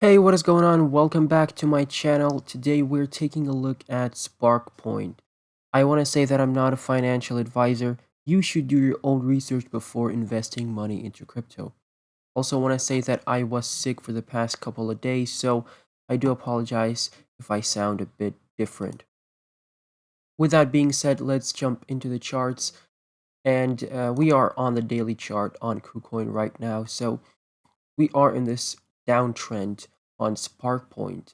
Hey, what is going on? Welcome back to my channel. Today we're taking a look at Spark Point. I want to say that I'm not a financial advisor. You should do your own research before investing money into crypto. Also want to say that I was sick for the past couple of days, so I do apologize if I sound a bit different. With that being said, let's jump into the charts. And we are on the daily chart on KuCoin right now. So we are in this downtrend on Spark Point.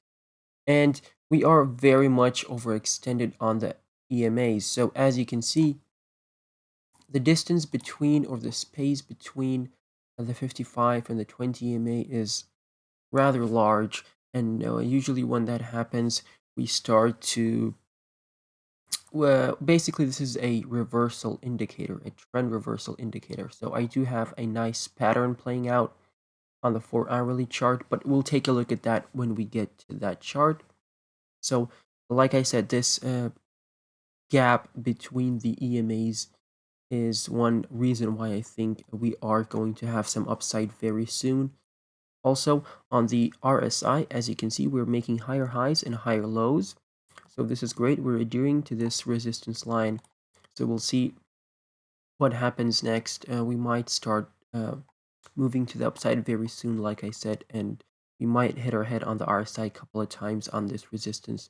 And we are very much overextended on the EMAs. So as you can see, the distance between or the space between the 55 and the 20 EMA is rather large. And usually when that happens, we start to, well, basically this is a reversal indicator, a trend reversal indicator. So I do have a nice pattern playing out on the 4 hourly chart, but we'll take a look at that when we get to that chart. So like I said, this gap between the EMAs is one reason why I think we are going to have some upside very soon. Also, on the RSI, as you can see, we're making higher highs and higher lows. So this is great. We're adhering to this resistance line. So we'll see what happens next. We might start moving to the upside very soon, like I said, and we might hit our head on the RSI a couple of times on this resistance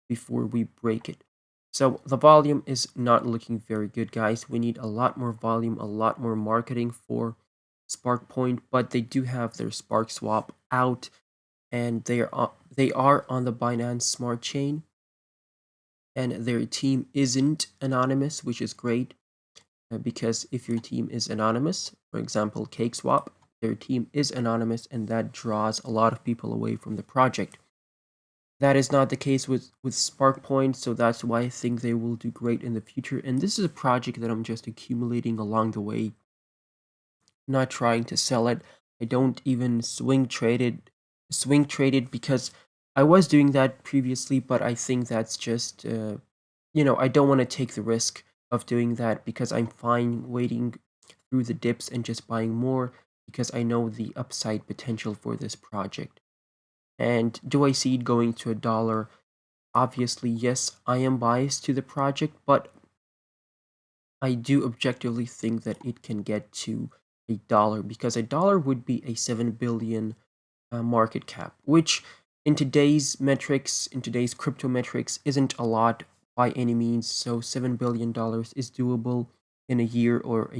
before we break it. So the volume is not looking very good, guys. We need a lot more volume, a lot more marketing for Spark Point, but they do have their Spark Swap out, and they are on the Binance Smart Chain, and their team isn't anonymous, which is great. Because if your team is anonymous, for example, CakeSwap, their team is anonymous, and that draws a lot of people away from the project. That is not the case with SparkPoint, so that's why I think they will do great in the future. And this is a project that I'm just accumulating along the way, not trying to sell it. I don't even swing traded because I was doing that previously, but I think that's just I don't want to take the risk of doing that because I'm fine waiting through the dips and just buying more because I know the upside potential for this project. And do I see it going to $1? Obviously, yes, I am biased to the project, but I do objectively think that it can get to $1 because $1 would be a 7 billion market cap, which in today's metrics, in today's crypto metrics, isn't a lot by any means. So $7 billion is doable in a year or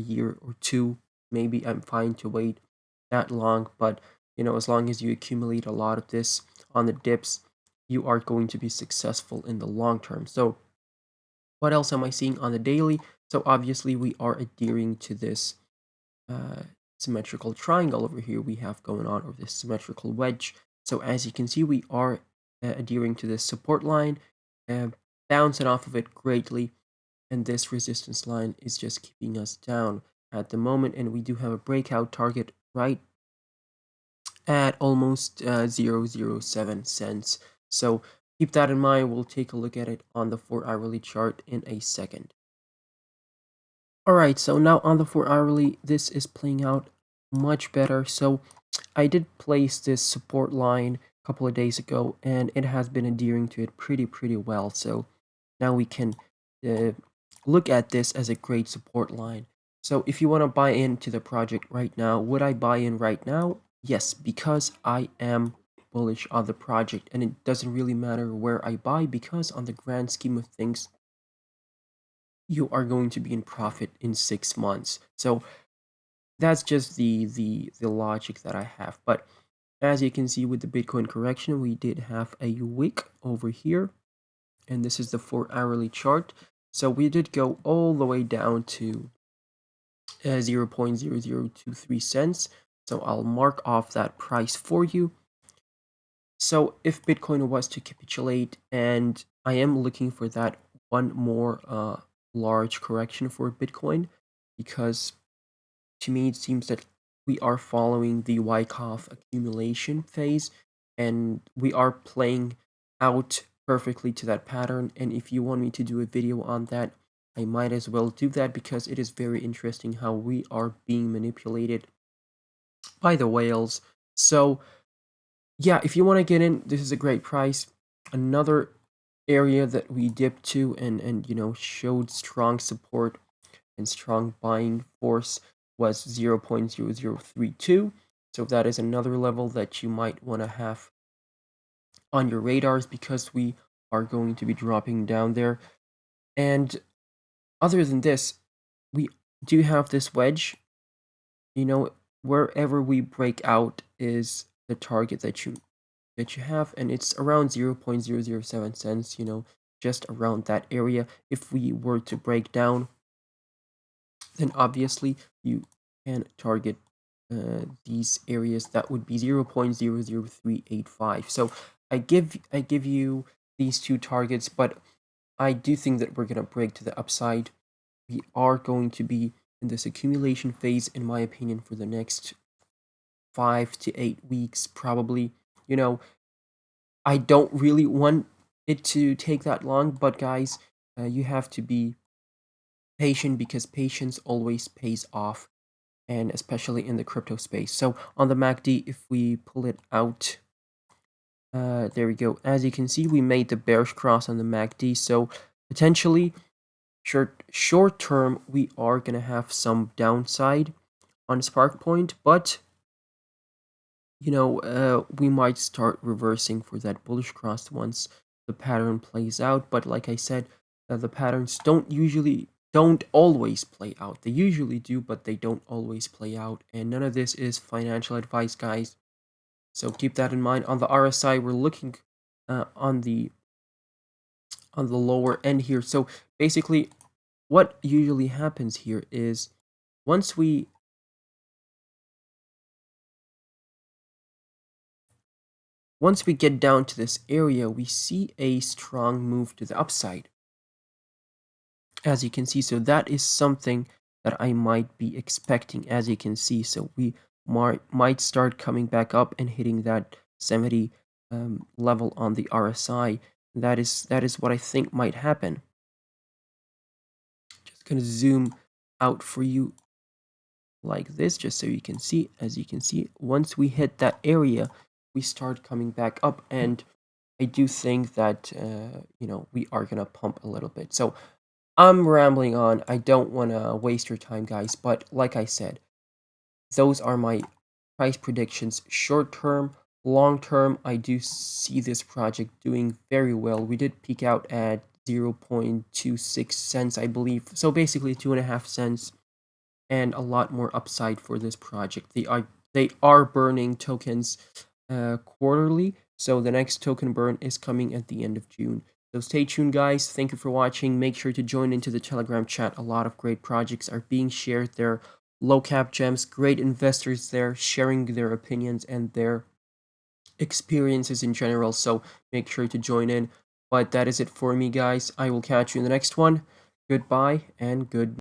two. Maybe I'm fine to wait that long, but as long as you accumulate a lot of this on the dips, you are going to be successful in the long term. So what else am I seeing on the daily? So obviously we are adhering to this uh, symmetrical triangle over here we have going on, or this symmetrical wedge. So as you can see, we are adhering to this support line, bouncing off of it greatly, and this resistance line is just keeping us down at the moment, and we do have a breakout target right at almost 0.007 cents. So keep that in mind. We'll take a look at it on the 4 hourly chart in a second. Alright, so now on the 4 hourly, this is playing out much better. So I did place this support line a couple of days ago, and it has been adhering to it pretty well. So now we can uh, look at this as a great support line. So if you want to buy into the project right now, would I buy in right now? Yes, because I am bullish on the project, and it doesn't really matter where I buy because on the grand scheme of things, you are going to be in profit in 6 months. So that's just the logic that I have. But as you can see with the Bitcoin correction, we did have a wick over here, and this is the 4 hourly chart. So we did go all the way down to 0.0023 cents. So I'll mark off that price for you. So if Bitcoin was to capitulate, and I am looking for that one more large correction for Bitcoin, because to me it seems that we are following the Wyckoff accumulation phase, and we are playing out perfectly to that pattern. And if you want me to do a video on that, I might as well do that because it is very interesting how we are being manipulated by the whales. So Yeah, if you want to get in, this is a great price. Another area that we dipped to and showed strong support and strong buying force was 0.0032. So that is another level that you might want to have on your radars because we are going to be dropping down there. And other than this, we do have this wedge. You know, wherever we break out is the target that you have, and it's around 0.007 cents, just around that area. If we were to break down, then obviously you can target these areas that would be 0.00385. So I give you these two targets, but I do think that we're gonna break to the upside. We are going to be in this accumulation phase, in my opinion, for the next 5 to 8 weeks, probably. You know, I don't really want it to take that long, but guys, you have to be patient because patience always pays off, and especially in the crypto space. So on the MACD, if we pull it out, there we go. As you can see, we made the bearish cross on the MACD. So potentially, short term, we are gonna have some downside on Spark Point, but we might start reversing for that bullish cross once the pattern plays out. But like I said, the patterns don't always play out. They usually do, but they don't always play out. And none of this is financial advice, guys. So keep that in mind. On the RSI, we're looking on the lower end here. So basically, what usually happens here is once we once we get down to this area, we see a strong move to the upside, as you can see. So that is something that I might be expecting, as you can see. So we might start coming back up and hitting that 70 level on the RSI. That is what I think might happen. Just gonna zoom out for you like this, just so you can see. As you can see, once we hit that area, we start coming back up, and I do think that we are gonna pump a little bit. So I'm rambling on. I don't want to waste your time, guys. But like I said, those are my price predictions. Short term, long term, I do see this project doing very well. We did peak out at 0.26 cents, I believe. So basically 2.5 cents, and a lot more upside for this project. They are burning tokens quarterly, so the next token burn is coming at the end of June. So stay tuned, guys. Thank you for watching. Make sure to join into the Telegram chat. A lot of great projects are being shared there. Low cap gems, great investors there sharing their opinions and their experiences in general. So make sure to join in. But that is it for me, guys. I will catch you in the next one. Goodbye and good.